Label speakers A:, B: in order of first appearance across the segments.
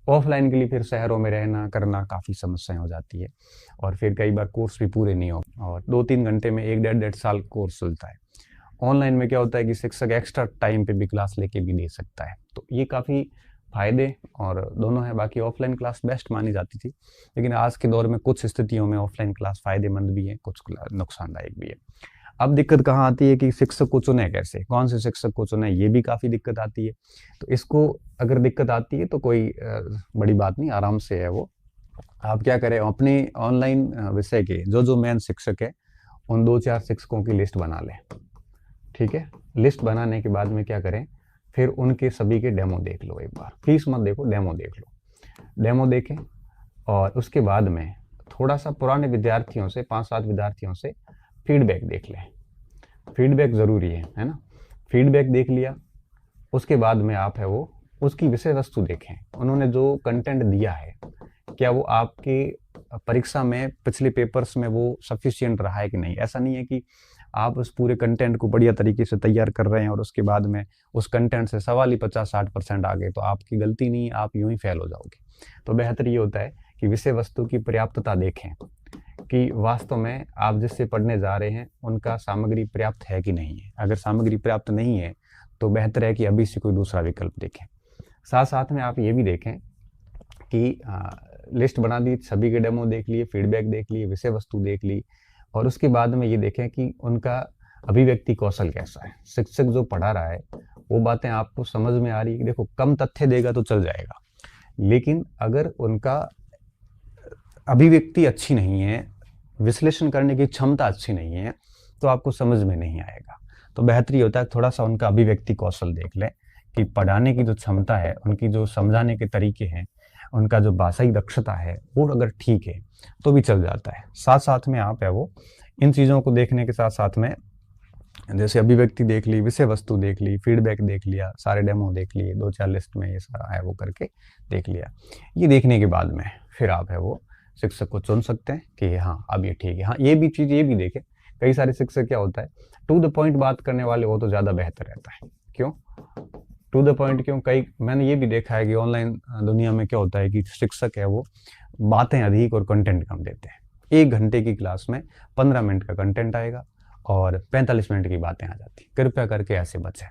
A: Offline के लिए फिर शहरों में रहना करना काफ़ी समस्याएं हो जाती है, और फिर कई बार कोर्स भी पूरे नहीं हो, और 2-3 घंटे में 1 डेढ़ साल कोर्स चलता है। ऑनलाइन में क्या होता है कि शिक्षक एक्स्ट्रा टाइम पे भी क्लास लेके भी दे सकता है, तो ये काफ़ी फायदे और दोनों है। बाकी ऑफलाइन क्लास बेस्ट मानी जाती थी, लेकिन आज के दौर में कुछ स्थितियों में ऑफलाइन क्लास फायदेमंद भी है, कुछ नुकसानदायक भी है। अब दिक्कत कहाँ आती है कि शिक्षक को चुने कैसे, कौन से शिक्षक को चुने, ये भी काफ़ी दिक्कत आती है। तो इसको अगर दिक्कत आती है तो कोई बड़ी बात नहीं, आराम से है वो। आप क्या करें, अपने ऑनलाइन विषय के जो जो मेन शिक्षक है उन 2-4 शिक्षकों की लिस्ट बना लें, ठीक है। लिस्ट बनाने के बाद में क्या करें, फिर उनके सभी के डेमो देख लो एक बार, फीस मत देखो, डेमो देख लो। डेमो देखें और उसके बाद में थोड़ा सा पुराने विद्यार्थियों से, 5-7 विद्यार्थियों से फीडबैक देख लें। फीडबैक ज़रूरी है ना। फीडबैक देख लिया, उसके बाद में आप है वो उसकी विषय वस्तु देखें, उन्होंने जो कंटेंट दिया है क्या वो आपके परीक्षा में पिछले पेपर्स में वो सफिशिएंट रहा है कि नहीं। ऐसा नहीं है कि आप उस पूरे कंटेंट को बढ़िया तरीके से तैयार कर रहे हैं और उसके बाद में उस कंटेंट से सवाल ही 50-60% आ गए, तो आपकी गलती नहीं, आप यूं ही फेल हो जाओगे। तो बेहतर ये होता है कि विषय वस्तु की पर्याप्तता देखें कि वास्तव में आप जिससे पढ़ने जा रहे हैं उनका सामग्री पर्याप्त है कि नहीं है। अगर सामग्री पर्याप्त नहीं है तो बेहतर है कि अभी से कोई दूसरा विकल्प देखें। साथ साथ में आप ये भी देखें कि लिस्ट बना दी, सभी के डेमो देख लिए, फीडबैक देख लिए, विषय वस्तु देख ली, और उसके बाद में ये देखें कि उनका अभिव्यक्ति कौशल कैसा है। शिक्षक जो पढ़ा रहा है वो बातें आपको समझ में आ रही है। देखो, कम तथ्य देगा तो चल जाएगा, लेकिन अगर उनका अभिव्यक्ति अच्छी नहीं है, विश्लेषण करने की क्षमता अच्छी नहीं है, तो आपको समझ में नहीं आएगा। तो बेहतरी होता है थोड़ा सा उनका अभिव्यक्ति कौशल देख लें कि पढ़ाने की जो क्षमता है, उनकी जो समझाने के तरीके हैं, उनका जो भाषाई दक्षता है वो अगर ठीक है तो भी चल जाता है। साथ साथ में आप है वो इन चीज़ों को देखने के साथ साथ में जैसे अभिव्यक्ति देख ली, विषय वस्तु देख ली, फीडबैक देख लिया, सारे डेमो देख लिए, 2-4 लिस्ट में ये सारा है वो करके देख लिया। ये देखने के बाद में फिर आप है वो शिक्षक को चुन सकते हैं कि हाँ अब ये ठीक है। हाँ, ये भी चीज़ ये भी देखें, कई सारे शिक्षक क्या होता है टू द पॉइंट बात करने वाले, वो तो ज़्यादा बेहतर रहता है। क्यों टू द पॉइंट? क्यों, कई मैंने ये भी देखा है कि ऑनलाइन दुनिया में क्या होता है कि शिक्षक है वो बातें अधिक और कंटेंट कम देते हैं। 1 घंटे की क्लास में 15 मिनट का कंटेंट आएगा और 45 मिनट की बातें आ जाती। कृपया करके ऐसे बचें,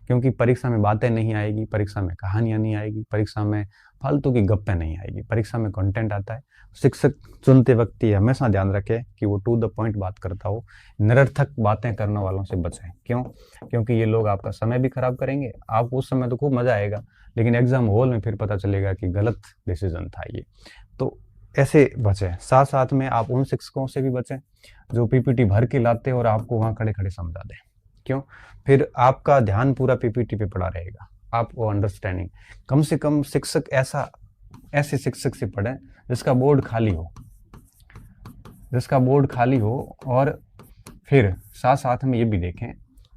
A: क्योंकि परीक्षा में बातें नहीं आएगी, परीक्षा में कहानियाँ नहीं आएगी, परीक्षा में फालतू की गप्पें नहीं आएगी, परीक्षा में कंटेंट आता है। शिक्षक चुनते वक्त ये हमेशा ध्यान रखें कि वो टू द पॉइंट बात करता हो, निरर्थक बातें करने वालों से बचें। क्यों? क्योंकि ये लोग आपका समय भी खराब करेंगे। आपको उस समय तो खूब मजा आएगा, लेकिन एग्जाम हॉल में फिर पता चलेगा कि गलत डिसीजन था ये। तो ऐसे बचें। साथ साथ में आप उन शिक्षकों से भी बचें जो पीपीटी भर के लाते और आपको वहाँ खड़े खड़े समझा दें। क्यों? फिर आपका ध्यान पूरा पीपीटी पे पड़ा रहेगा, आपको अंडरस्टैंडिंग। कम से कम शिक्षक ऐसे शिक्षक से पढ़ें जिसका बोर्ड खाली हो, और फिर साथ साथ में ये भी देखें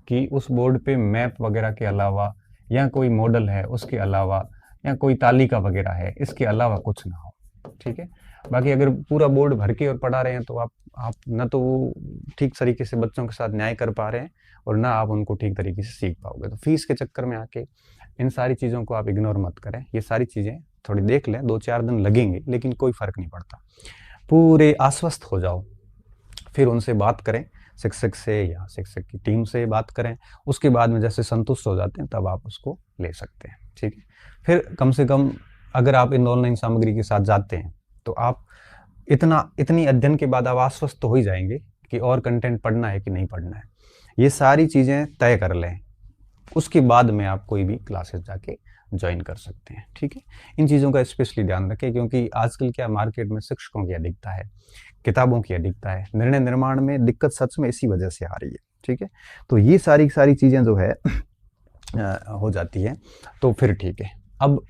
A: कि उस बोर्ड पे मैप वगैरह के अलावा या कोई मॉडल है उसके अलावा या कोई तालिका वगैरह है, इसके अलावा कुछ ना हो। ठीक है। बाकी अगर पूरा बोर्ड भर के और पढ़ा रहे हैं तो आप न तो ठीक तरीके से बच्चों के साथ न्याय कर पा रहे हैं और ना आप उनको ठीक तरीके से सीख पाओगे। तो फीस के चक्कर में आके इन सारी चीज़ों को आप इग्नोर मत करें। ये सारी चीज़ें थोड़ी देख लें, 2-4 दिन लगेंगे लेकिन कोई फ़र्क नहीं पड़ता। पूरे आश्वस्त हो जाओ, फिर उनसे बात करें, शिक्षक से या शिक्षक की टीम से बात करें। उसके बाद में जैसे संतुष्ट हो जाते हैं तब आप उसको ले सकते हैं। ठीक है। फिर कम से कम अगर आप इन ऑनलाइन सामग्री के साथ जाते हैं तो आप इतनी अध्ययन के बाद आप आश्वस्त तो हो ही जाएंगे कि और कंटेंट पढ़ना है कि नहीं पढ़ना है। ये सारी चीज़ें तय कर लें, उसके बाद में आप कोई भी क्लासेस जाके ज्वाइन कर सकते हैं। ठीक है। इन चीज़ों का स्पेशली ध्यान रखें, क्योंकि आजकल क्या मार्केट में शिक्षकों की अधिकता है, किताबों की अधिकता है, निर्णय निर्माण में दिक्कत सच में इसी वजह से आ रही है। ठीक है। तो ये सारी चीज़ें जो है हो जाती है, तो फिर ठीक है। अब